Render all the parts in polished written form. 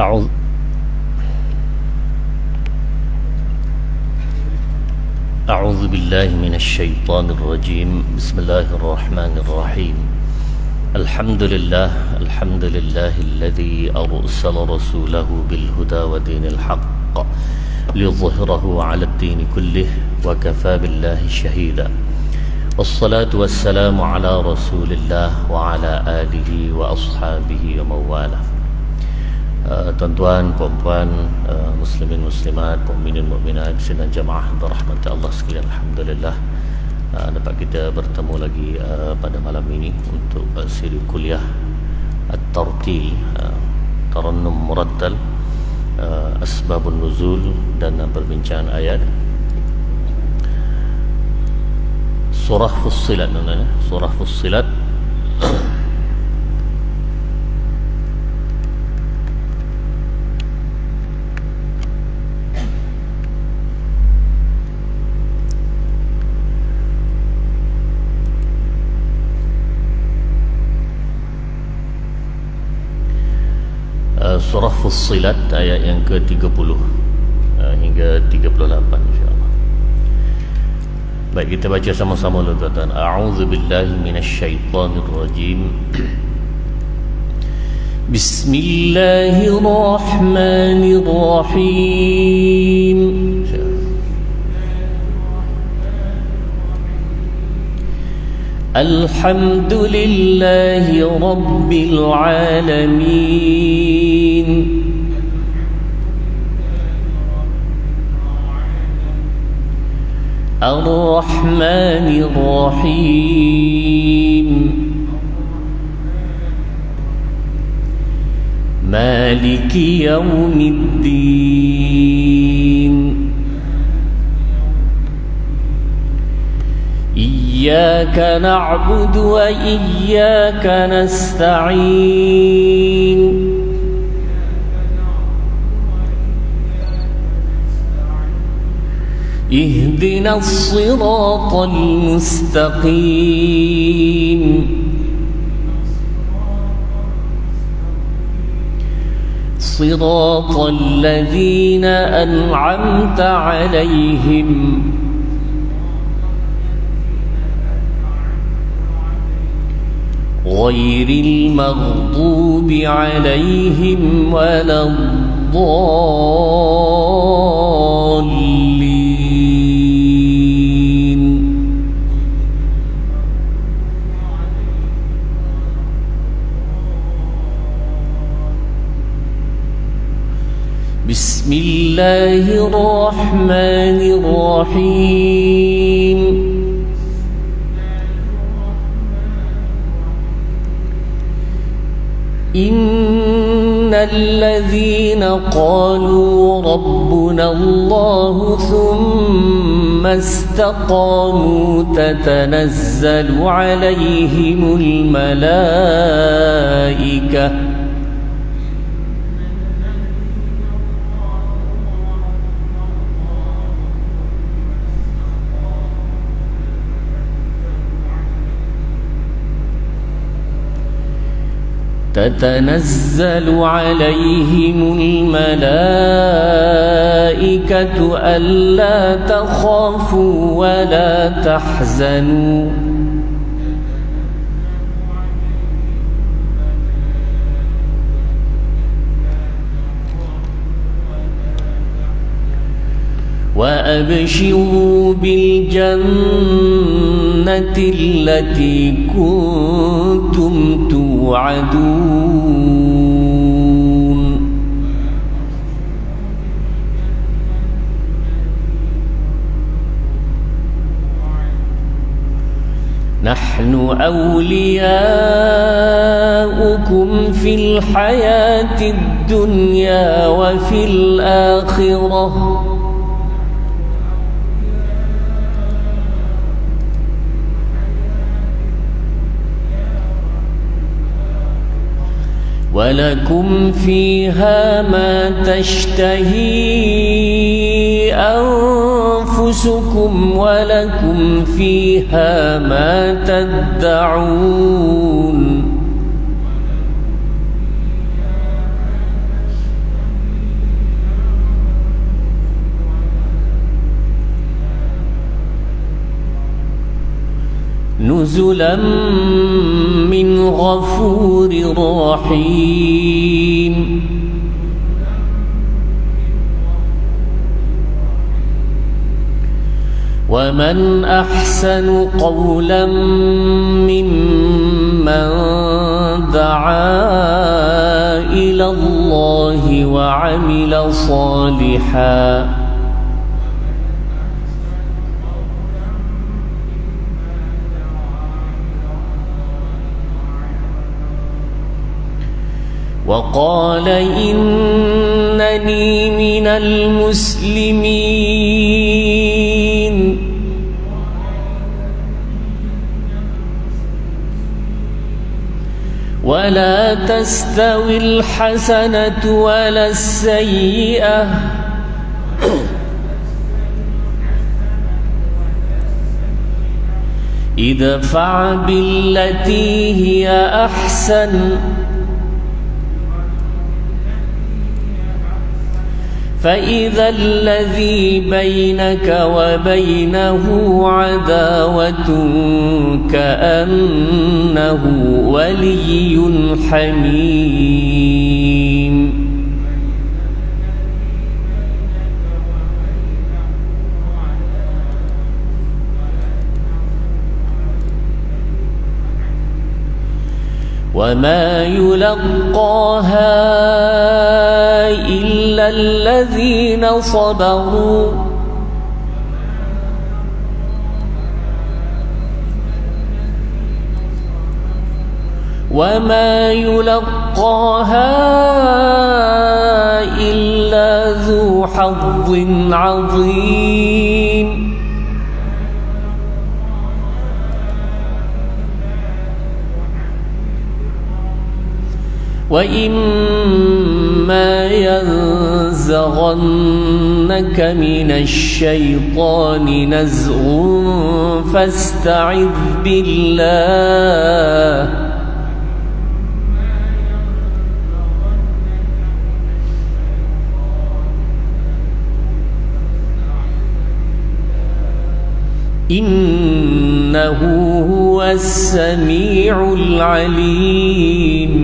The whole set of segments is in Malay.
أعوذ أعوذ بالله من الشيطان الرجيم. بسم الله الرحمن الرحيم. الحمد لله الذي أرسل رسوله بالهدى ودين الحق ليظهره على الدين كله وكفى بالله شهيدا. والصلاة والسلام على رسول الله وعلى آله وأصحابه ومواله. Tuan-tuan, puan-puan, muslimin muslimat, mukminin mukminat, sidang jamaah berahmat Allah sekalian, alhamdulillah dapat kita bertemu lagi pada malam ini untuk siri kuliah At-Tartil, Tarannum Murattal, Asbabun Nuzul dan perbincangan ayat Surah Fussilat. Surah Fussilat Surah Fussilat ayat yang ke-30 hingga 38 insyaAllah. Baik, kita baca sama-sama dulu tuan-tuan. A'udzu billahi minasyaitonir rajim. Bismillahirrahmanirrahim. Alhamdulillahi rabbil alamin. Ar-Rahmanir Rahim. Maliki yaumiddin. Iyyaka na'budu wa iyyaka nasta'in. اهدنا الصراط المستقيم صراط الذين أنعمت عليهم غير المغضوب عليهم ولا الضالين. بسم الله الرحمن الرحيم. إن الذين قالوا ربنا الله ثم استقاموا تتنزل عليهم الملائكة ألا تخافوا ولا تحزنوا وأبشروا بالجنة التي كنتم توعدون. نحن أولياؤكم في الحياة الدنيا وفي الآخرة ولكم فيها ما تشتهي أنفسكم ولكم فيها ما تدعون. نزلا من غفور رحيم. ومن أحسن قولا ممن دعا إلى الله وعمل صالحا وقال إنني من المسلمين. ولا تستوي الحسنة ولا السيئة ادفع بالتي هي أحسن فإذا الذي بينك وبينه عداوة كأنه ولي حميم. وما يلقاها إلا الذين صبروا وما يلقاها إلا ذو حظ عظيم. وإما ينزغنك من الشيطان نزغ فاستعذ بالله إنه هو السميع العليم.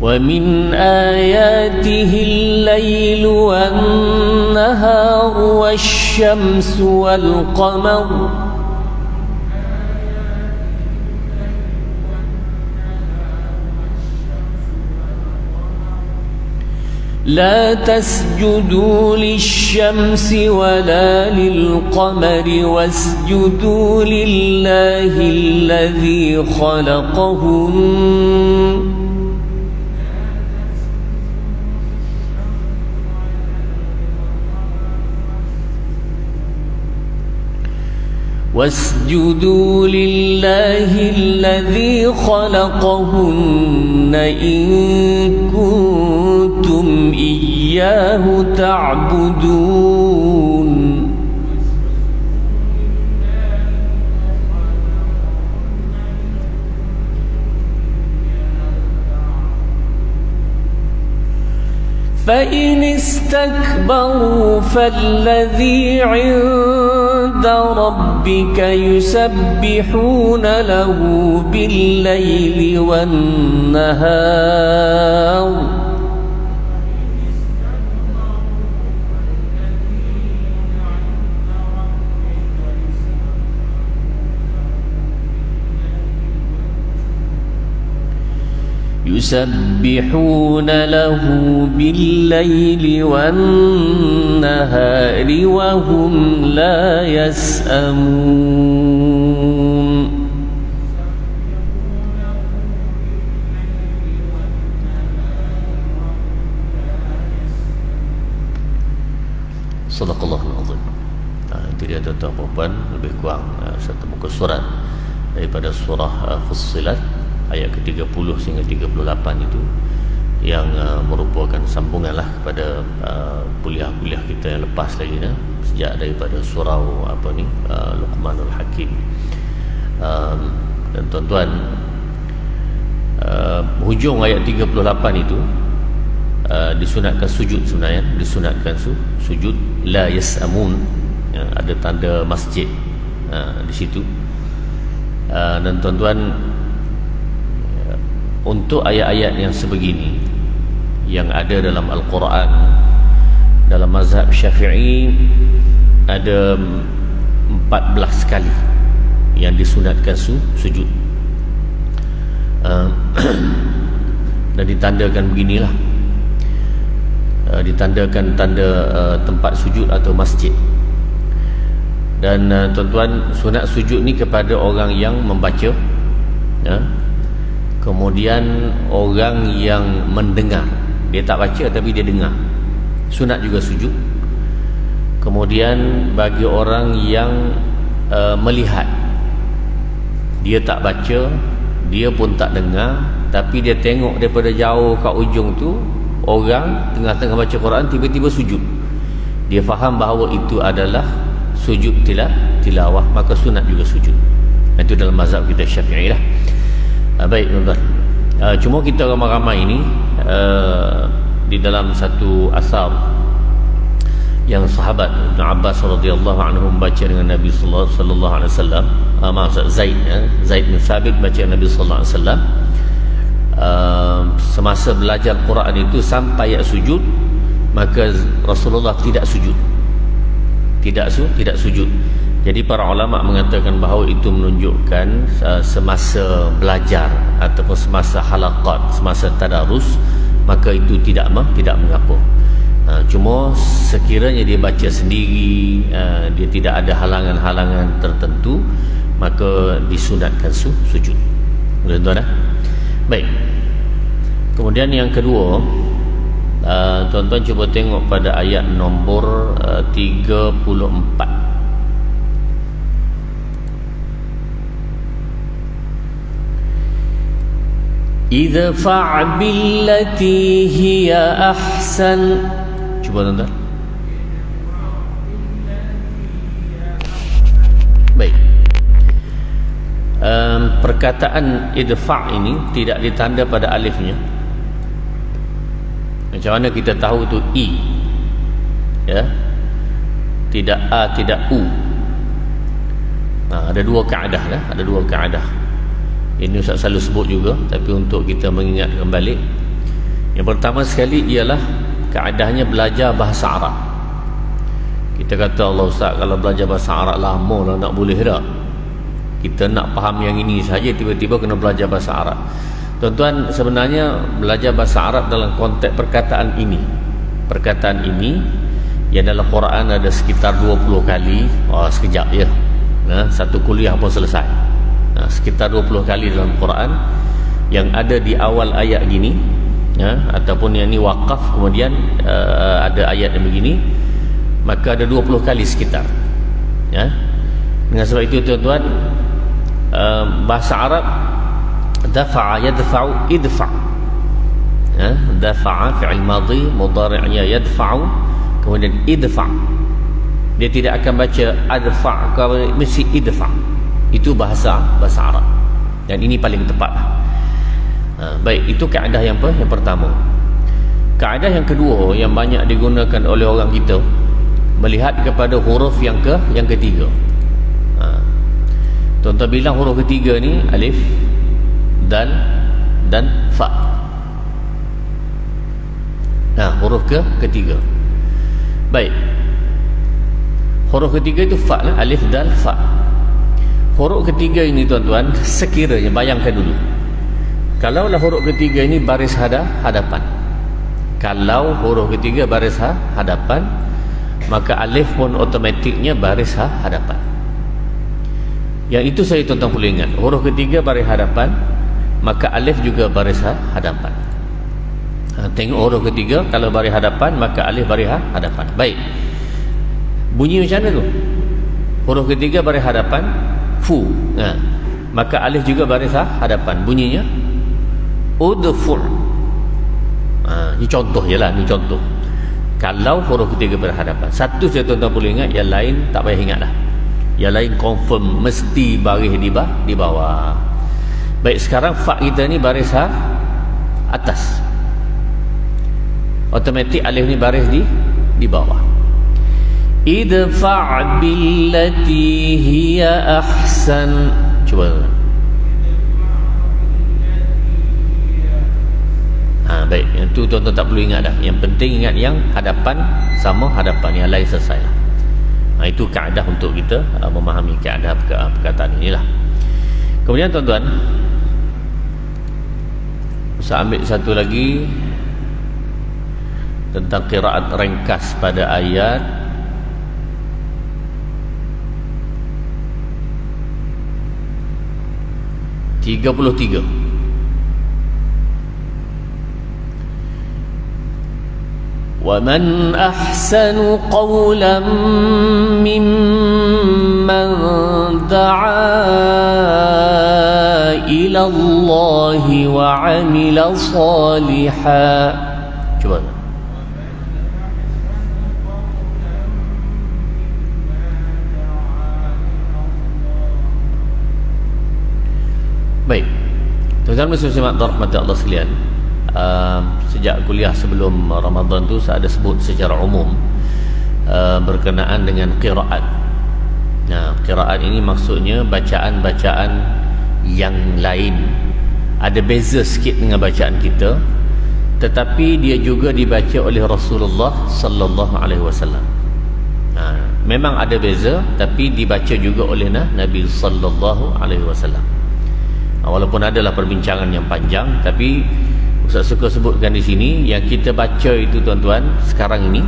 ومن آياته الليل والنهار والشمس والقمر لا تسجدوا للشمس ولا للقمر واسجدوا لله الذي خلقهن واسجدوا لله الذي خلقهن إن كنتم إياه تعبدون. فإن استكبروا فالذي عند ربك يسبحون له بالليل والنهار وهم لا يسأمون. Sadaqallahul azim. Itu dia tuan-tuan puan, lebih kurang satu muka surat daripada surah Fussilat ayat ke-30 sehingga 38 itu yang merupakan sambunganlah kepada kuliah-kuliah kita yang lepas lagi sejak daripada surau Luqmanul Hakim. Dan tuan-tuan, hujung ayat 38 itu disunatkan sujud sebenarnya, disunatkan sujud la yas'amun, ada tanda masjid di situ. Dan tuan-tuan, untuk ayat-ayat yang sebegini yang ada dalam Al-Quran, dalam mazhab Syafi'i ada 14 kali yang disunatkan sujud. Dan ditandakan beginilah, ditandakan tanda tempat sujud atau masjid. Dan tuan-tuan, sunat sujud ni kepada orang yang membaca, kemudian orang yang mendengar, dia tak baca tapi dia dengar, sunat juga sujud. Kemudian bagi orang yang melihat, dia tak baca, dia pun tak dengar, tapi dia tengok daripada jauh kat ujung tu orang tengah-tengah baca Quran tiba-tiba sujud, dia faham bahawa itu adalah sujud tilawah, maka sunat juga sujud. Itu dalam mazhab kita Syafi'i lah. Baik tuan-tuan, cuma kita ramai-ramai ini di dalam satu asar yang sahabat Ibn Abbas radhiyallahu anhu membaca dengan Nabi sallallahu alaihi wasallam, maksud Zaid bin Thabit baca dengan Nabi sallallahu alaihi wasallam, semasa belajar Quran itu sampai ayat sujud, maka Rasulullah tidak sujud. Tidak sujud. Jadi para ulama mengatakan bahawa itu menunjukkan semasa belajar ataupun semasa halaqat, semasa tadarus, maka itu tidak mengapa. Cuma sekiranya dia baca sendiri, dia tidak ada halangan-halangan tertentu, maka disunatkan sujud. Boleh tuan dah? Baik. Kemudian yang kedua, tuan-tuan cuba tengok pada ayat nombor 34. Idfa' billati hiya ahsan. Cuba tuan-tuan. Baik. Perkataan idfa' ini tidak ditanda pada alifnya. Macam mana kita tahu tu i? Ya. Tidak a, tidak u. Ada dua kaedah lah, ada dua kaedah. Ini Ustaz selalu sebut juga, tapi untuk kita mengingat kembali, yang pertama sekali ialah kaedahnya belajar bahasa Arab. Kita kata, Allah Ustaz, kalau belajar bahasa Arab lama lah nak boleh tak? Kita nak faham yang ini saja, tiba-tiba kena belajar bahasa Arab. Tuan-tuan, sebenarnya belajar bahasa Arab dalam konteks perkataan ini yang dalam Quran ada sekitar 20 kali. Sekejap je, satu kuliah pun selesai. Sekitar 20 kali dalam Quran yang ada di awal ayat gini, ataupun yang ni wakaf, kemudian ada ayat yang begini, maka ada 20 kali sekitar. Dengan sebab itu tuan-tuan, bahasa Arab dafa'a, yadfa'u, idfa'. Dafa'a fi'il madhi, mudhari'nya yadfa'u, kemudian idfa'. Dia tidak akan baca adfa', mesti idfa'. Itu bahasa Arab, dan ini paling tepat. Baik, itu kaedah yang pertama. Kaedah yang kedua yang banyak digunakan oleh orang kita, melihat kepada huruf yang ketiga. Tuan-tuan bilang huruf ketiga ni alif, dal dan fa. Huruf ketiga. Baik, huruf ketiga itu fa lah, alif, dal, fa. Huruf ketiga ini tuan-tuan, sekiranya bayangkan dulu, kalaulah huruf ketiga ini baris hadapan, kalau huruf ketiga baris hadapan, maka alif pun otomatiknya baris hadapan. Yang itu saya tuan-tuan perlu ingat, huruf ketiga baris hadapan, maka alif juga baris hadapan. Tengok huruf ketiga, kalau baris hadapan, maka alif baris hadapan. Baik, bunyi macam mana tu? Huruf ketiga baris hadapan, fu, maka alif juga baris hadapan, bunyinya udfu'. Ini contoh je lah, ini contoh. Kalau huruf ketiga berhadapan, satu saya tuan-tuan perlu ingat, yang lain tak payah ingat lah, yang lain confirm mesti baris di bawah. Baik, sekarang fa kita ni baris atas, otomatik alif ni baris di bawah. idfa' billati hiya ahsan. Cuba. Baik, yang tu tuan-tuan tak perlu ingat dah. Yang penting ingat yang hadapan sama hadapan, yang lain selesai lah. Itu kaedah untuk kita memahami kaedah perkataan inilah. Kemudian tuan-tuan, saya ambil satu lagi tentang qiraat ringkas pada ayat 33. وَمَنْ أَحْسَنُ قَوْلًا مِّمَّنْ دَعَا إِلَى اللَّهِ وَعَمِلَ صَالِحًا. Cuba. Baik, tuan-tuan muslimat rahmati Allah sekalian, sejak kuliah sebelum Ramadan tu saya ada sebut secara umum berkenaan dengan qiraat. Nah, qiraat ini maksudnya bacaan-bacaan yang lain. Ada beza sikit dengan bacaan kita, tetapi dia juga dibaca oleh Rasulullah sallallahu alaihi wasallam. Memang ada beza, tapi dibaca juga oleh Nabi sallallahu alaihi wasallam. Walaupun adalah perbincangan yang panjang, tapi Ustaz suka sebutkan di sini yang kita baca itu tuan-tuan sekarang ini,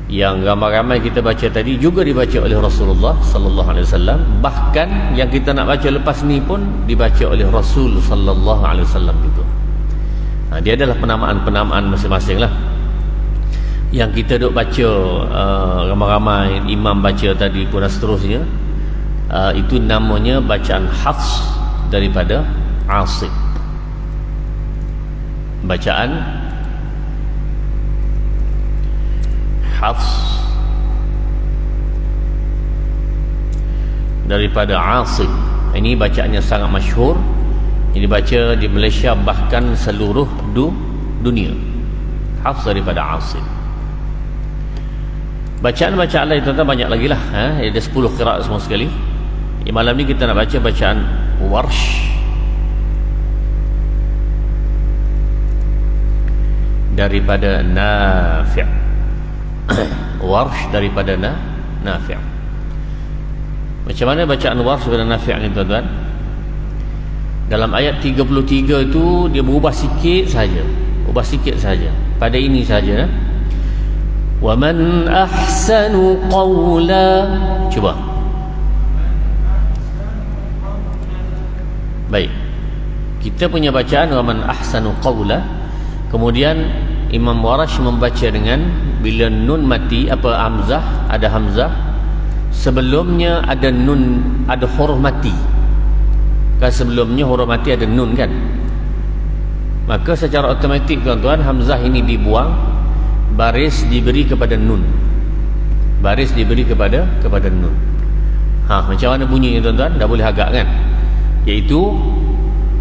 yang ramai-ramai kita baca tadi juga dibaca oleh Rasulullah sallallahu alaihi wasallam. Bahkan yang kita nak baca lepas ni pun dibaca oleh Rasul sallallahu alaihi wasallam juga. Dia adalah penamaan-penamaan masing-masing lah. Yang kita duk baca ramai-ramai imam baca tadi pun dan seterusnya, itu namanya bacaan Hafs daripada Asim. Bacaan Hafs daripada Asim. Ini bacaannya sangat masyhur. Ini baca di Malaysia bahkan seluruh dunia. Hafs daripada Asim. Bacaan-bacaan lain tuan-tuan banyak lagi lah. Ada 10 qiraat semua sekali. Malam ni kita nak baca bacaan Warsh daripada Nafi'. Warsh daripada Nafi'. Macam mana bacaan Warsh daripada Nafi' ni tuan-tuan? Dalam ayat 33 itu dia berubah sikit saja. Ubah sikit saja. Pada ini saja. Wa man ahsanu qawla. Cuba. Baik. Kita punya bacaan wa man ahsanu qawla. Kemudian Imam Warash membaca dengan bila nun mati, hamzah, ada hamzah, sebelumnya ada nun, ada huruf mati. Kan sebelumnya huruf mati ada nun kan? Maka secara automatik tuan-tuan hamzah ini dibuang, baris diberi kepada nun. Baris diberi kepada nun. Macam mana bunyinya tuan-tuan? Dah boleh agak kan? Iaitu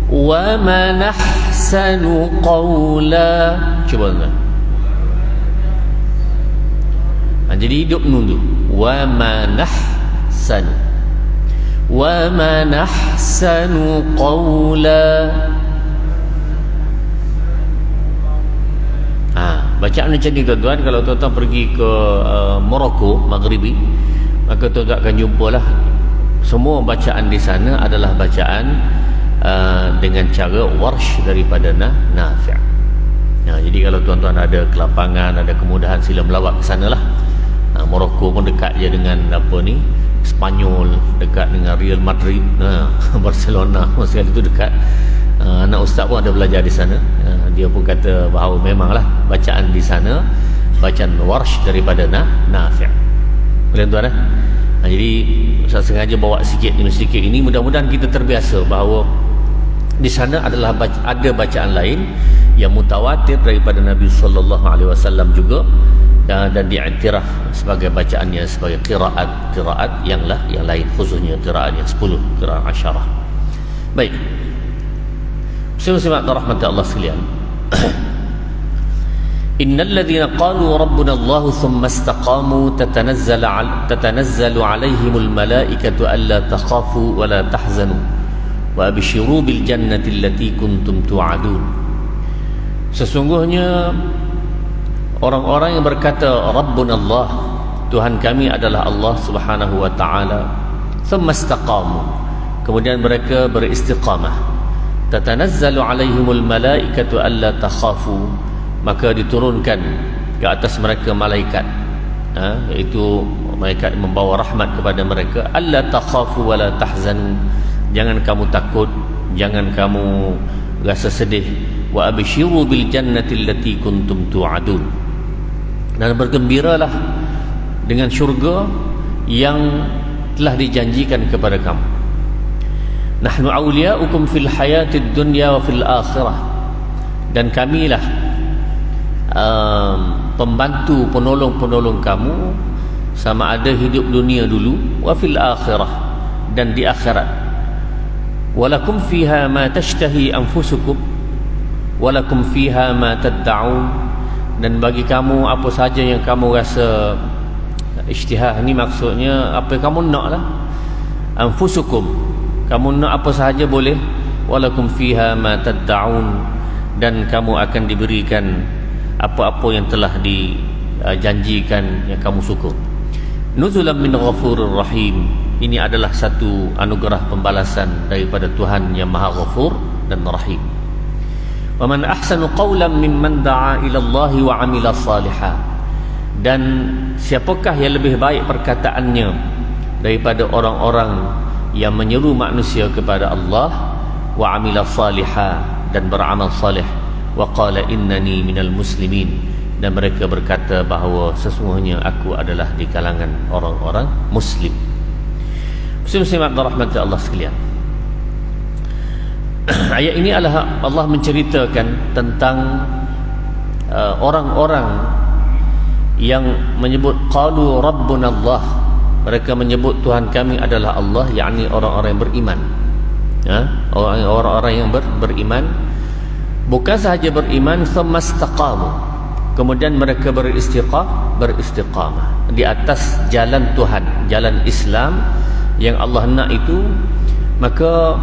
wa man ahsanu qawla. Cuba tuan. Jadi hidup nun tu. Wa man ahsanu. Wa man ahsanu qawla. Bacaan macam ni tuan-tuan. Kalau tuan-tuan pergi ke Morocco Maghribi, maka tuan-tuan akan jumpalah semua bacaan di sana adalah bacaan dengan cara Warsh daripada Nafi'. Jadi kalau tuan-tuan ada kelapangan, ada kemudahan, sila melawat ke sana lah. Morocco pun dekat je dengan Spanyol, dekat dengan Real Madrid, Barcelona, sekali tu dekat. Anak ustaz pun ada belajar di sana. Dia pun kata bahawa memanglah bacaan di sana bacaan Warsh daripada Nafi'. Boleh tuan jadi saya sengaja bawa sikit demi sedikit ini, mudah-mudahan kita terbiasa bahawa di sana adalah ada bacaan lain yang mutawatir daripada Nabi sallallahu alaihi wasallam juga, dan diiktiraf sebagai bacaannya sebagai qiraat yang lain, khususnya qiraat yang 10, qiraat asyarah. Baik. Muslimat rahmati Allah sekalian. Innal ladzina qalu rabbuna Allah thumma istaqamu tatanazzalu alaihimul malaikatu alla takhafu wa la tahzanu wa abshiru bil jannati allati kuntum tu'adun. Sesungguhnya orang-orang yang berkata Rabbuna Allah, Tuhan kami adalah Allah Subhanahu wa taala, thumma istaqamu, kemudian mereka beristiqamah, tatanazzalu alaihimul malaikatu alla takhafu, maka diturunkan ke atas mereka malaikat, iaitu malaikat membawa rahmat kepada mereka, alla takhafu wa la tahzanu, jangan kamu takut, jangan kamu rasa sedih, wa abshiru bil jannati allati kuntum tu'adun, dan bergembiralah dengan syurga yang telah dijanjikan kepada kamu. Nahnu awliya'ukum fil hayatid dunya wa fil akhirah, dan kamilah pembantu penolong-penolong kamu sama ada hidup dunia dulu, wa fil akhirah, dan di akhirat. Walakum fiha ma tashtahi anfusukum walakum fiha ma tad'un, dan bagi kamu apa saja yang kamu rasa. Ishtihah ni maksudnya apa yang kamu nak lah. Anfusukum, kamu nak apa sahaja boleh. Walakum fiha ma tad'un, dan kamu akan diberikan apa-apa yang telah dijanjikan yang kamu suka. Nuzulan min ghafurur rahim, ini adalah satu anugerah pembalasan daripada Tuhan yang Maha Ghafur dan Rahim. Wa man ahsanu qawlan mimman da'a ila Allah wa 'amila salihan, dan siapakah yang lebih baik perkataannya daripada orang-orang yang menyeru manusia kepada Allah, wa 'amila salihan, dan beramal salih, wa qala innani minal muslimin, dan mereka berkata bahawa sesungguhnya aku adalah di kalangan orang-orang muslim. Muslim-muslimat rahmati Allah sekalian, ayat ini adalah Allah menceritakan tentang orang-orang yang menyebut qalu rabbuna Allah, mereka menyebut Tuhan kami adalah Allah, yakni orang-orang yang beriman, orang-orang yang beriman, bukan sahaja beriman, thumma istaqamu, kemudian mereka beristiqamah di atas jalan Tuhan, jalan Islam yang Allah nak itu, maka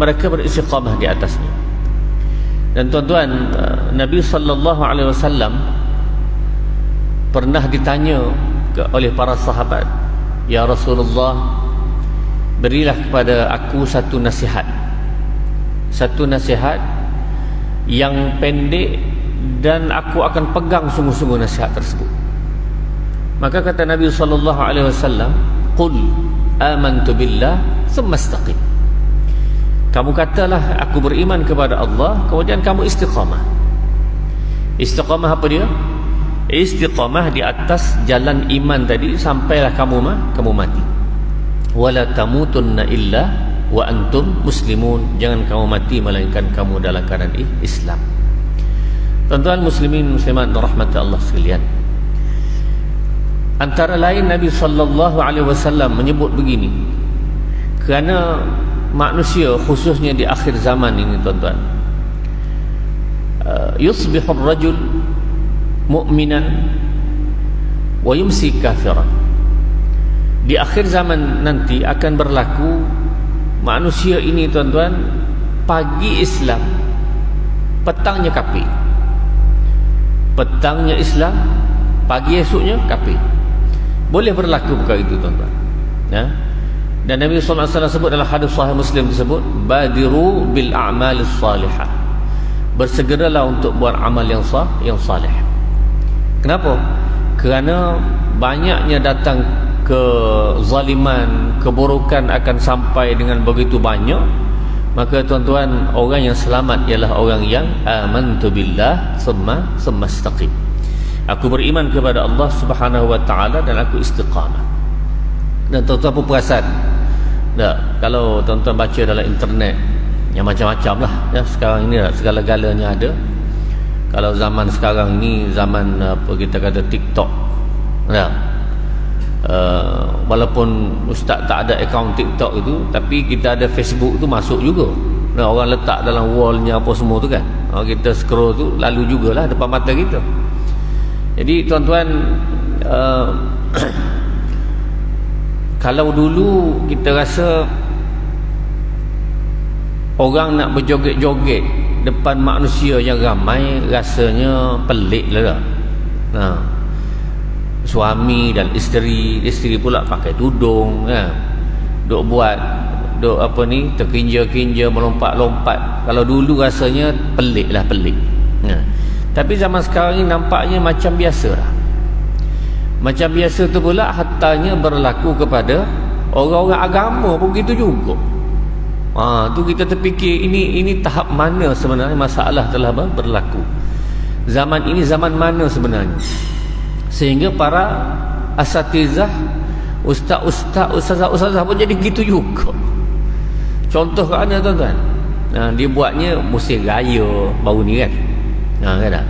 mereka beristiqamah di atasnya. Dan tuan-tuan, Nabi sallallahu alaihi wasallam pernah ditanya oleh para sahabat, ya Rasulullah, berilah kepada aku satu nasihat yang pendek, dan aku akan pegang sungguh-sungguh nasihat tersebut. Maka kata Nabi sallallahu alaihi wasallam, qul amantu billah thumma istaqim, kamu katalah aku beriman kepada Allah, kemudian kamu istiqamah. Istiqamah apa dia? Istiqamah di atas jalan iman tadi sampailah kamu mati. Wala tamutunna illa wa antum muslimun, jangan kamu mati melainkan kamu dalam keadaan Islam. Tuan-tuan muslimin muslimat rahmati Allah sekalian, antara lain Nabi sallallahu alaihi wasallam menyebut begini kerana manusia khususnya di akhir zaman ini, tuan-tuan, yusbihur rajul mu'minan wa yumsi kafiran. Di akhir zaman nanti akan berlaku manusia ini, tuan-tuan, pagi Islam, petangnya kafir. Petangnya Islam, pagi esoknya kafir. Boleh berlaku bukan itu, tuan-tuan, ya? Dan Nabi sallallahu alaihi wasallam sebut dalam hadis sahih Muslim tersebut, badiru bil a'malis salihah, bersegeralah untuk buat amal yang salih. Kenapa? Kerana banyaknya datang kezaliman, keburukan akan sampai dengan begitu banyak. Maka tuan-tuan, orang yang selamat ialah orang yang amantu billah thumma istaqim, aku beriman kepada Allah Subhanahu wa taala dan aku istiqamah. Dan tuan-tuan pun perasan tak, kalau tuan-tuan baca dalam internet yang macam-macam lah, ya, sekarang ini segala-galanya ada. Kalau zaman sekarang ni zaman apa kita kata TikTok, ya, walaupun ustaz tak ada akaun TikTok itu, tapi kita ada Facebook tu masuk juga. Nah, orang letak dalam wallnya apa semua tu kan, Kita scroll tu lalu jugalah depan mata kita. Jadi tuan-tuan, kalau dulu kita rasa orang nak berjoget-joget depan manusia yang ramai, rasanya pelik lah. Suami dan isteri pula pakai tudung, duk buat terkinja-kinja, melompat-lompat. Kalau dulu rasanya pelik. Tapi zaman sekarang ni nampaknya macam biasa lah. Macam biasa tu pula hatanya berlaku kepada orang-orang agama pun gitu juga. Tu kita terfikir ini tahap mana sebenarnya masalah telah berlaku. Zaman ini zaman mana sebenarnya, sehingga para asatizah, ustazah pun jadi gitu juga. Contoh kat mana tuan-tuan? Dia buatnya musim raya baru ni kan. Kan tak?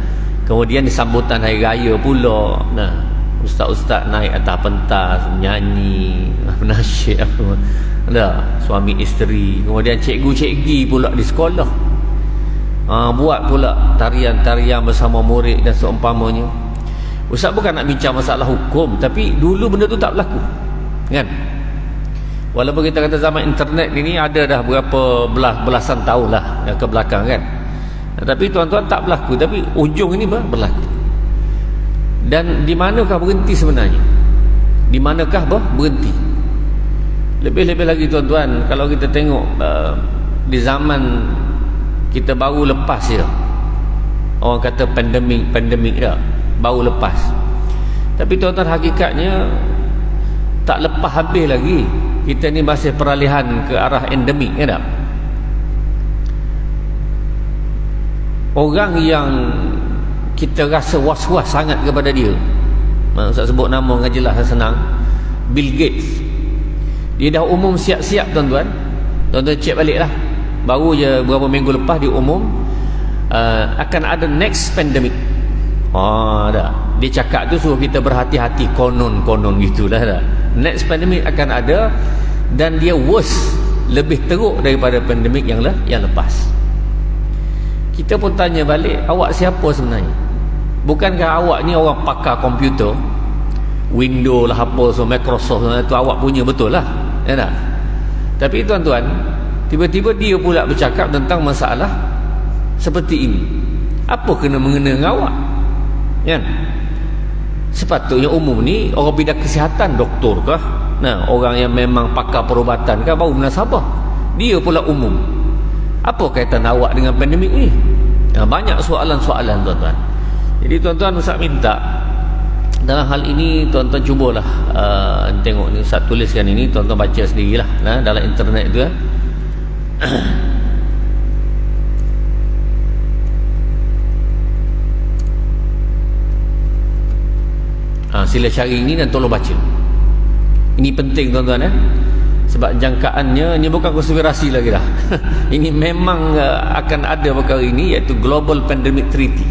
Kemudian di sambutan hari raya pula, ustaz-ustaz naik atas pentas, menyanyi, menasyid apa. Suami isteri. Kemudian cikgu-cikgu pula di sekolah, buat pula tarian-tarian bersama murid dan seumpamanya. Ustaz bukan nak bincang masalah hukum, tapi dulu benda tu tak berlaku, kan? Walaupun kita kata zaman internet ini ada dah berapa belasan tahun lah ke belakang, kan? Tapi tuan-tuan tak berlaku, tapi ujung ini berlaku. Dan di manakah berhenti sebenarnya? Di manakah berhenti? Lebih-lebih lagi tuan-tuan, kalau kita tengok di zaman kita baru lepas je, orang kata pandemik dah baru lepas. Tapi tuan-tuan, hakikatnya tak lepas habis lagi. Kita ni masih peralihan ke arah endemik, kan tak? Orang yang kita rasa was-was sangat kepada dia, Ustaz sebut nama dengan jelas dan senang, Bill Gates. Dia dah umum siap-siap tuan-tuan. Tuan-tuan cek balik lah, baru je beberapa minggu lepas dia umum akan ada next pandemic. Dah. Dia cakap tu suruh kita berhati-hati, konon gitulah dah. Next pandemic akan ada, dan dia worse, lebih teruk daripada pandemik yang lepas. Kita pun tanya balik, awak siapa sebenarnya? Bukankah awak ni orang pakar komputer, Windows lah apa, so Microsoft tu awak punya betul lah, ya tak? Tapi tuan-tuan, tiba-tiba dia pula bercakap tentang masalah seperti ini. Apa kena-mengena dengan awak? Kan? Sepatutnya umum ni orang bidang kesihatan, doktor kah, orang yang memang pakar perubatan kah, baru munasabah. Dia pula umum. Apa kaitan awak dengan pandemik ni? Banyak soalan-soalan tuan-tuan. Jadi tuan-tuan, Ustaz minta dalam hal ini tuan-tuan cubalah tengok ni, Ustaz tuliskan ini, tuan-tuan baca sendirilah dalam internet tu. Sila cari ini dan tolong baca. Ini penting tuan-tuan, sebab jangkaannya ini bukan konspirasi lagi dah. Ini memang akan ada perkara ini, iaitu Global Pandemic Treaty.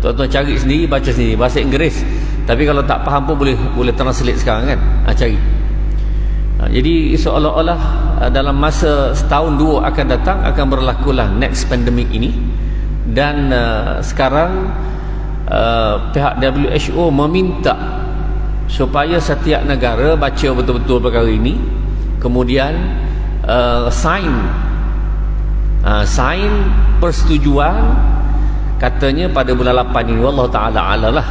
Tuan-tuan cari sendiri, baca sendiri, bahasa Inggeris. Tapi kalau tak faham pun boleh translate sekarang, kan? Cari. Jadi seolah-olah dalam masa setahun dua akan datang akan berlakulah next pandemic ini. Dan sekarang pihak WHO meminta supaya setiap negara baca betul-betul perkara ini, kemudian sign persetujuan, katanya pada bulan 8 ini, wallahu ta'ala alalah,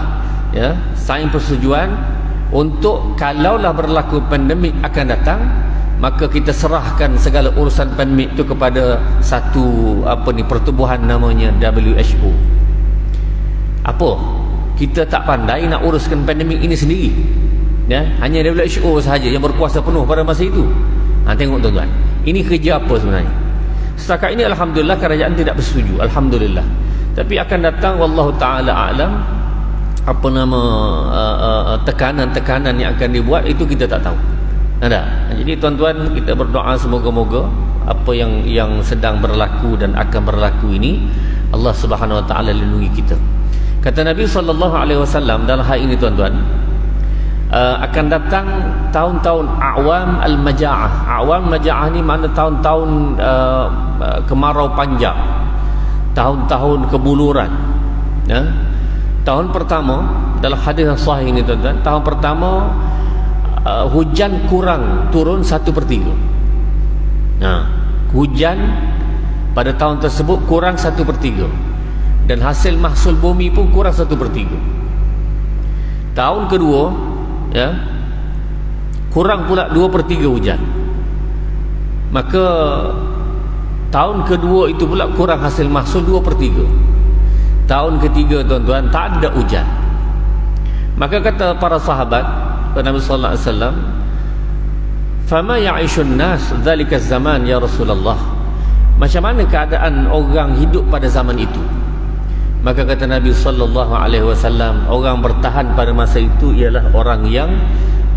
ya, sign persetujuan untuk kalaulah berlaku pandemik akan datang, maka kita serahkan segala urusan pandemik itu kepada satu pertubuhan namanya WHO. Apa? Kita tak pandai nak uruskan pandemik ini sendiri, ya? Hanya WHO sahaja yang berkuasa penuh pada masa itu. Tengok tuan-tuan, ini kerja apa sebenarnya? Setakat ini alhamdulillah kerajaan tidak bersetuju, alhamdulillah. Tapi akan datang, wallahu ta'ala a'lam, tekanan-tekanan yang akan dibuat itu kita tak tahu. Jadi tuan-tuan, kita berdoa semoga-moga apa yang sedang berlaku dan akan berlaku ini, Allah Subhanahu wa ta'ala lindungi kita. Kata Nabi SAW dalam hal ini tuan-tuan, akan datang tahun-tahun awam al-maja'ah. Awam maja'ah ni makna tahun-tahun kemarau panjang, tahun-tahun kebuluran. Ya. Tahun pertama dalam hadis yang sahih ini tuan-tuan, tahun pertama hujan kurang, turun 1/3. Nah, hujan pada tahun tersebut kurang 1/3, dan hasil mahsul bumi pun kurang 1/3. Tahun kedua, ya, kurang pula 2/3 hujan. Maka tahun kedua itu pula kurang hasil mahsul 2/3. Tahun ketiga tuan-tuan tak ada hujan. Maka kata para sahabat Nabi sallallahu alaihi wasallam, "Fama ya'ishun nas dzalika zaman ya Rasulullah?" Macam mana keadaan orang hidup pada zaman itu? Maka kata Nabi sallallahu alaihi wasallam, orang bertahan pada masa itu ialah orang yang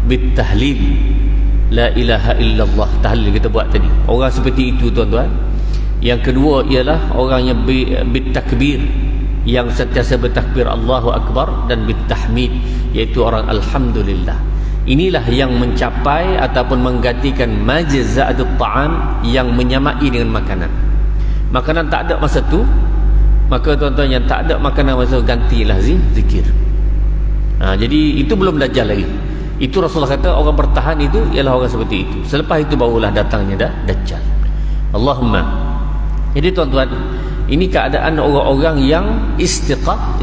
bitahlil, la ilaha illallah, tahlil kita buat tadi. Orang seperti itu tuan-tuan. Yang kedua ialah orang yang bitakbir, yang sentiasa bertakbir Allahu Akbar, dan bitahmid, iaitu orang alhamdulillah. Inilah yang mencapai ataupun menggantikan majza'atut ta'am, yang menyamai dengan makanan. Makanan tak ada masa tu, maka tuan-tuan yang tak ada makanan masa tu, gantilah zikir. Jadi itu belum dajjal lagi. Itu Rasulullah kata orang bertahan itu ialah orang seperti itu. Selepas itu barulah datangnya dajjal. Allahumma. Jadi tuan-tuan, ini keadaan orang-orang yang istiqamah.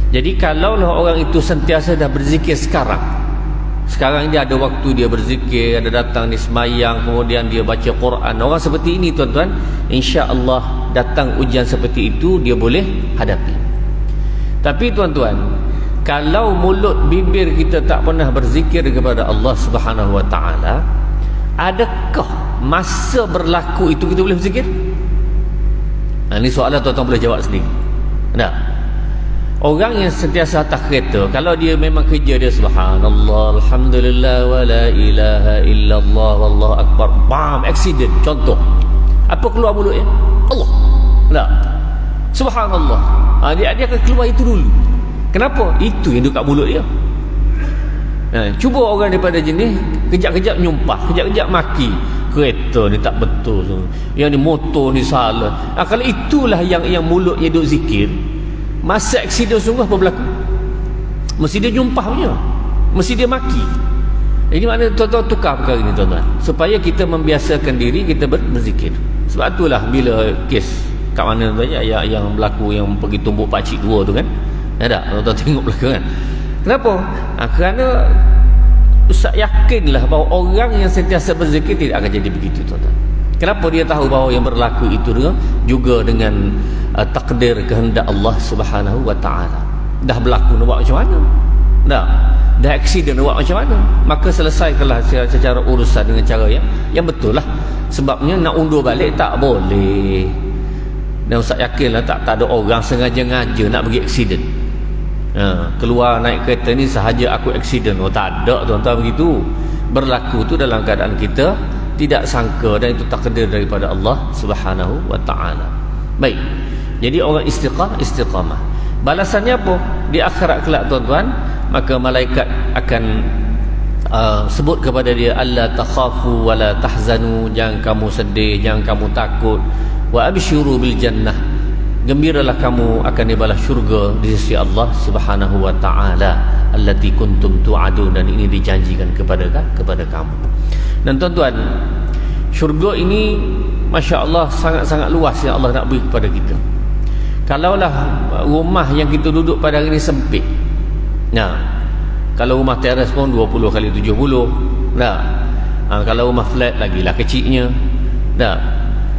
Jadi kalaulah orang itu sentiasa dah berzikir sekarang dia ada waktu dia berzikir, ada datang di semayang, kemudian dia baca Quran, orang seperti ini tuan-tuan, insya-Allah datang ujian seperti itu dia boleh hadapi. Tapi tuan-tuan, kalau mulut bibir kita tak pernah berzikir kepada Allah Subhanahu wa taala, adakah masa berlaku itu kita boleh berzikir? Ini soalan tuan-tuan boleh jawab sendiri. Tak? Orang yang sentiasa atas kereta, kalau dia memang kerja dia subhanallah, alhamdulillah, wa la ilaha illallah, wallahu akbar, bam, accident, contoh. Apa keluar mulutnya? Allah. Tak? Subhanallah. Dia akan keluar itu dulu. Kenapa? Itu yang dekat mulut dia. Cuba orang daripada jenis kejap-kejap nyumpah, kejap-kejap maki, kereta ni tak betul, yang ni motor ni salah. Kalau itulah yang mulutnya duk zikir, masa aksiden sungguh apa berlaku? Mesti dia nyumpah punya, mesti dia maki. Ini maknanya tuan-tuan tukar perkara ini tuan-tuan, supaya kita membiasakan diri kita berzikir. Sebab itulah bila kes kat mana tuan yang berlaku, yang pergi tumbuk pakcik dua tu kan, ada tuan-tuan tengok belakang kan. Kenapa? Kerana Ustaz yakinlah bahawa orang yang sentiasa berzikir tidak akan jadi begitu tuan-tuan. Kenapa dia tahu bahawa yang berlaku itu juga dengan takdir kehendak Allah Subhanahu wa taala. Dah berlaku nak buat macam mana? Dah aksiden nak buat macam mana? Maka selesaikanlah secara urusan dengan cara yang betul lah. Sebabnya nak undur balik tak boleh. Dan Ustaz yakinlah tak ada orang sengaja-ngaja nak pergi aksiden. Keluar naik kereta ni sahaja aku aksiden. Tak ada tuan-tuan begitu. Berlaku tu dalam keadaan kita tidak sangka, dan itu takdir daripada Allah Subhanahu wa taala. Baik. Jadi orang istiqamah. Balasannya apa? Di akhirat kelak tuan-tuan, maka malaikat akan sebut kepada dia, alla takhafu wa la tahzanu, jangan kamu sedih, jangan kamu takut, wa abshiru bil jannah, gembiralah kamu akan dibalas syurga di sisi Allah Subhanahu wa taala, allati kuntum tu'adun, dan ini dijanjikan kepada kamu. Dan tuan-tuan, syurga ini masya-Allah sangat-sangat luas yang Allah nak beri kepada kita. Kalaulah rumah yang kita duduk pada hari ini sempit, kalau rumah teres pun 20 kali 70, kalau rumah flat lagilah kecilnya.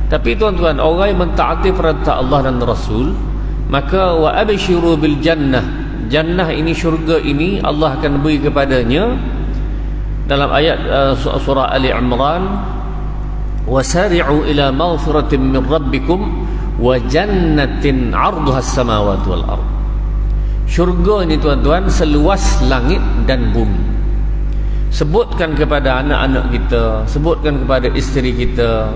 Tapi tuan-tuan, orang yang mentaati perintah Allah dan Rasul, maka wa abshiru bil jannah, jannah ini, syurga ini Allah akan beri kepadanya dalam ayat surah Ali Imran, wasari'u ila maghfiratin min rabbikum wa jannatin 'arduha as-samawati wal ard. Syurga ini tuan-tuan seluas langit dan bumi. Sebutkan kepada anak-anak kita, sebutkan kepada isteri kita,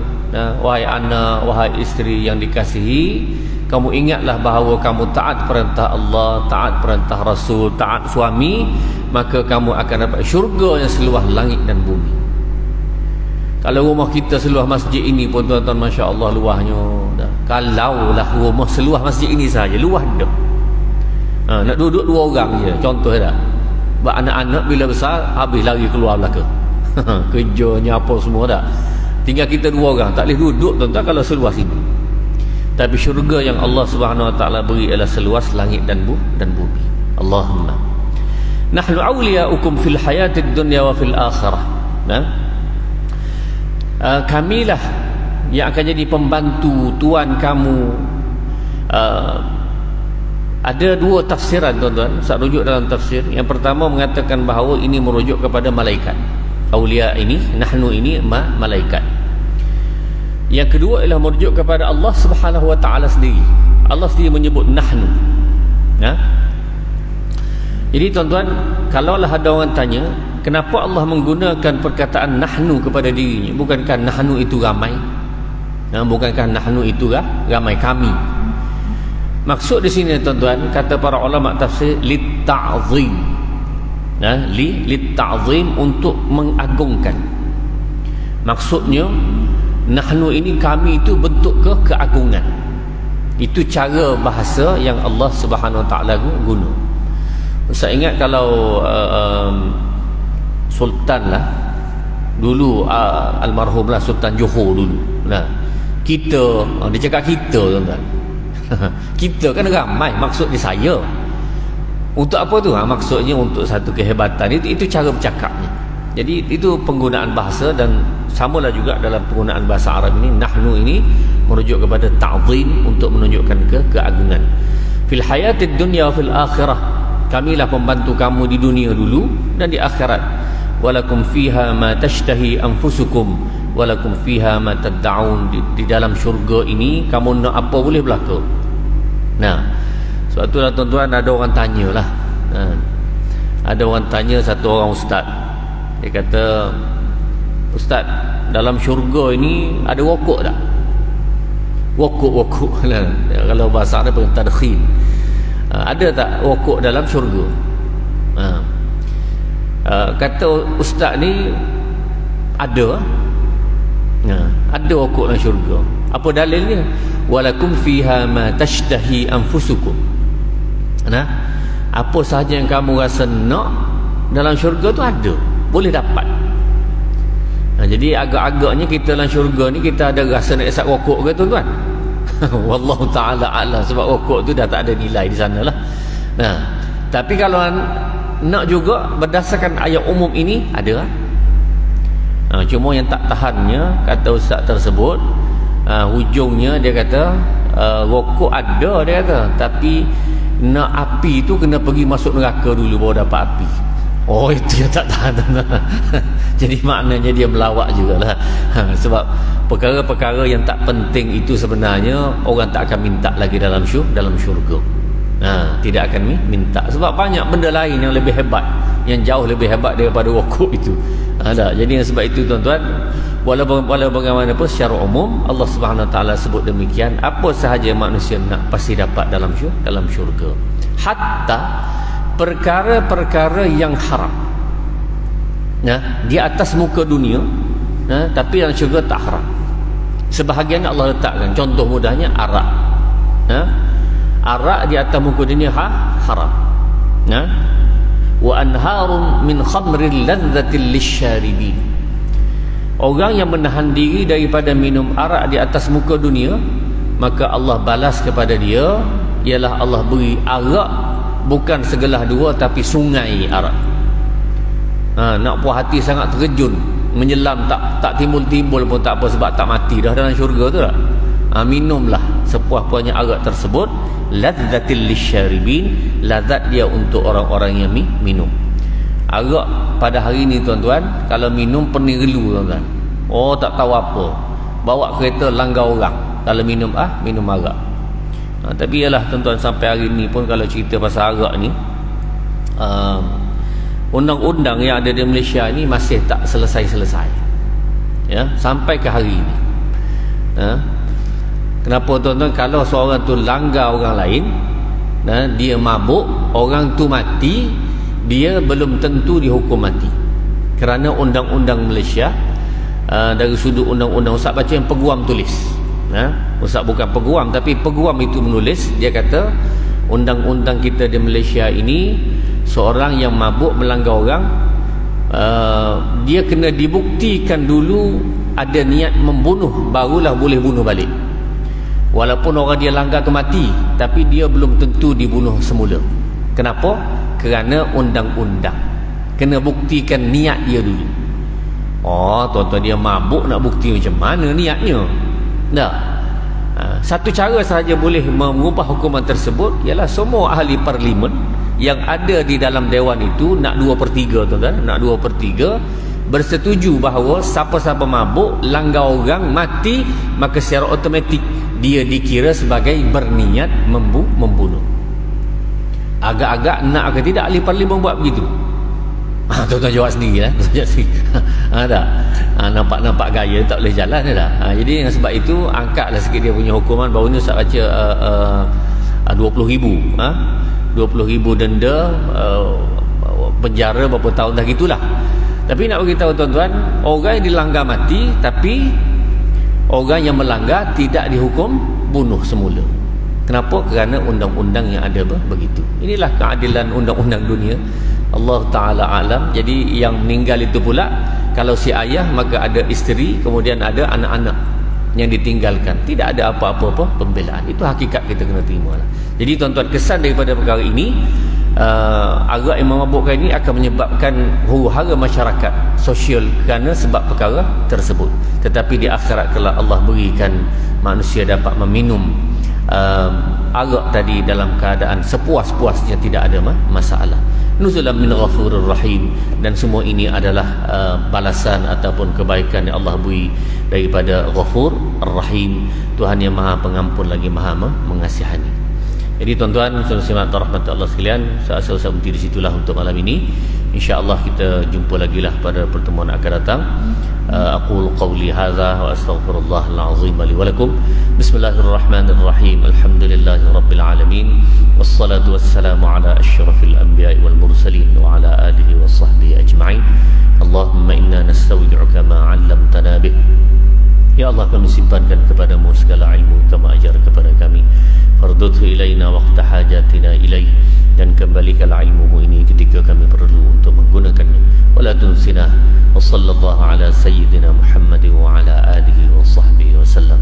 wahai anak, wahai isteri yang dikasihi, kamu ingatlah bahawa kamu taat perintah Allah, taat perintah Rasul, taat suami, maka kamu akan dapat syurga yang seluas langit dan bumi. Kalau rumah kita seluas masjid ini pun tuan-tuan, masya-Allah luahnya dah. Kalaulah rumah seluas masjid ini saja, luas dah. Nak duduk 2 orang je, contoh dah. Anak-anak bila besar habis lari keluar belaka. Kerjanya apa semua dah. Tinggal kita 2 orang, tak boleh duduk tuan-tuan kalau seluas ini. Tapi syurga yang Allah Subhanahu Wa Taala beri ialah seluas langit dan bumi. Allahumma. Nahnu awliya'ukum fil hayatid dunya wa fil akhirah. Kamilah yang akan jadi pembantu tuan kamu. Ada 2 tafsiran tuan-tuan. Saya rujuk dalam tafsir. Yang pertama mengatakan bahawa ini merujuk kepada malaikat. Awliya ini, nahnu ini malaikat. Yang kedua ialah merujuk kepada Allah Subhanahu Wa Taala sendiri. Allah sendiri menyebut nahnu. Jadi tuan-tuan, kalaulah ada orang tanya, kenapa Allah menggunakan perkataan nahnu kepada dirinya? Bukankah nahnu itu ramai? Bukankah nahnu itu ramai, kami? Maksud di sini tuan-tuan, kata para ulama tafsir, lit-ta'zim. Lit-ta'zim, untuk mengagungkan. Maksudnya nahnu ini, kami itu bentuk keagungan. Itu cara bahasa yang Allah Subhanahu Wa Taala guna. Saya ingat kalau Sultan lah dulu, almarhumlah Sultan Johor dulu. Kita, dia cakap kita tuan-tuan. Kita kan ramai, maksudnya saya. Untuk apa tu? Maksudnya untuk satu kehebatan. Itu cara bercakapnya. Jadi itu penggunaan bahasa, dan samalah juga dalam penggunaan bahasa Arab ini. Nahnu ini merujuk kepada ta'zim, untuk menunjukkan keagungan. Fil hayatid dunya wa fil akhirah, kamilah pembantu kamu di dunia dulu dan di akhirat. Walakum fiha ma tashtahi anfusukum walakum fiha ma tad'un. Di dalam syurga ini kamu nak apa boleh berlaku. Sebab itulah tuan-tuan, ada orang tanyalah. Ada orang tanya satu orang ustaz. Dia kata, "Ustaz, dalam syurga ini ada rokok tak?" Rokok lah. Kalau bahasa Arab panggil tadkhil. Ada tak rokok dalam syurga? Kata ustaz ni, ada. Ada rokok dalam syurga. Apa dalilnya? Walakum fiha ma tashtahi anfusukum. Apa sahaja yang kamu rasa nak dalam syurga tu ada, boleh dapat. Jadi agak-agaknya kita dalam syurga ni, kita ada rasa nak isap rokok ke tuan-tuan? Wallahu ta'ala a'lam. Sebab rokok tu dah tak ada nilai di sana lah. Tapi kalau nak juga berdasarkan ayat umum ini, ada. Cuma yang tak tahannya, kata ustaz tersebut, hujungnya dia kata, rokok ada, dia kata, tapi nak api tu kena pergi masuk neraka dulu baru dapat api. Oh, itu yang tak tahan. Jadi maknanya dia melawak jugalah. Sebab perkara-perkara yang tak penting itu sebenarnya orang tak akan minta lagi dalam syurga. Tidak akan minta. Sebab banyak benda lain yang lebih hebat, yang jauh lebih hebat daripada rokok itu. Jadi sebab itu tuan-tuan, walaupun bagaimanapun secara umum Allah Subhanahu Wa Taala sebut demikian, apa sahaja manusia nak pasti dapat dalam syurga. Hatta perkara-perkara yang haram di atas muka dunia, tapi dalam syurga tak haram. Sebahagian Allah letakkan, contoh mudahnya arak. Arak di atas muka dunia haram. Wa anharun min khamrin ladzatil lisyaribin. Orang yang menahan diri daripada minum arak di atas muka dunia, maka Allah balas kepada dia ialah Allah beri arak, bukan segelas 2 tapi sungai arak. Nak puas hati sangat terkejun, menyelam tak timbul-timbul pun tak apa, sebab tak mati dah dalam syurga tu dah. Minumlah sepuas-puasnya arak tersebut, ladzatil lisyaribin, lazat dia untuk orang-orang yang minum. Arak pada hari ni tuan-tuan, kalau minum peniru tuan-tuan. Tak tahu apa, bawa kereta langgar orang kalau minum arak. Tapi ialah tuan-tuan, sampai hari ni pun kalau cerita pasal arak ni, undang-undang yang ada di Malaysia ni masih tak selesai-selesai, sampai ke hari ni. Kenapa tuan-tuan? Kalau seorang tu langgar orang lain, dia mabuk, orang tu mati, dia belum tentu dihukum mati. Kerana undang-undang Malaysia, dari sudut undang-undang, Ustaz baca yang peguam tulis, Ustaz bukan peguam, tapi peguam itu menulis, dia kata undang-undang kita di Malaysia ini, seorang yang mabuk melanggar orang, dia kena dibuktikan dulu ada niat membunuh, barulah boleh bunuh balik. Walaupun orang dia langgar tu mati, tapi dia belum tentu dibunuh semula. Kenapa? Kerana undang-undang kena buktikan niat dia dulu. Oh, tuan-tuan, dia mabuk nak bukti macam mana niatnya? Tak. Satu cara sahaja boleh mengubah hukuman tersebut ialah semua ahli parlimen yang ada di dalam dewan itu nak 2/3, tuan-tuan, nak 2/3 bersetuju bahawa siapa-siapa mabuk, langgar orang, mati, maka secara automatik dia dikira sebagai berniat membunuh. Agak-agak nak ke tidak ahli parlimen buat begitu? Tuan-tuan jawab sendiri lah. Tak? Nampak-nampak gaya tak boleh jalan dah. Jadi dengan sebab itu angkatlah sikit dia punya hukuman. Baru ni Ustaz baca 20,000 20,000 denda, penjara berapa tahun dah, gitulah. Tapi nak beritahu tuan-tuan, orang yang dilanggar mati, tapi orang yang melanggar tidak dihukum bunuh semula. Kenapa? Kerana undang-undang yang ada begitu. Inilah keadilan undang-undang dunia. Allah Ta'ala alam. Jadi yang meninggal itu pula, kalau si ayah, maka ada isteri, kemudian ada anak-anak yang ditinggalkan. Tidak ada apa-apa pembelaan. Itu hakikat kita kena terima lah. Jadi tuan-tuan, kesan daripada perkara ini, arak yang memabukkan ini akan menyebabkan huru-hara masyarakat sosial kerana sebab perkara tersebut. Tetapi di akhirat kelak Allah berikan manusia dapat meminum arak tadi dalam keadaan sepuas-puasnya, tidak ada masalah. Nuzulan min ghafurur rahim. Dan semua ini adalah balasan ataupun kebaikan yang Allah beri daripada Ghafur Ar-Rahim, Tuhan yang Maha Pengampun lagi Maha Mengasihani. Jadi tuan-tuan, saudara-saudara rahmat Allah sekalian, saya berhenti di situlah untuk malam ini. InsyaAllah kita jumpa lagi lah pada pertemuan akan datang. Aqulu qawli hadha wa astaghfirullah al-azim li wa lakum. Bismillahirrahmanirrahim. Alhamdulillahi rabbil alamin. Wassalatu wassalamu ala asyrafil anbiya'i wal mursalin wa ala alihi wa sahbihi ajma'in. Allahumma inna nastawdi'uka ma 'allamtana bih. Ya Allah, kami simpankan kepadamu segala ilmu kama ajar kepada kami. Fardudhu ilaina waqta hajatina ilaih. Dan kembalikanlah ilmu ini ketika kami perlu untuk menggunakannya. Wala tunsina. Wa sallallahu ala sayyidina Muhammad wa ala alihi wa sahbihi wa sallam.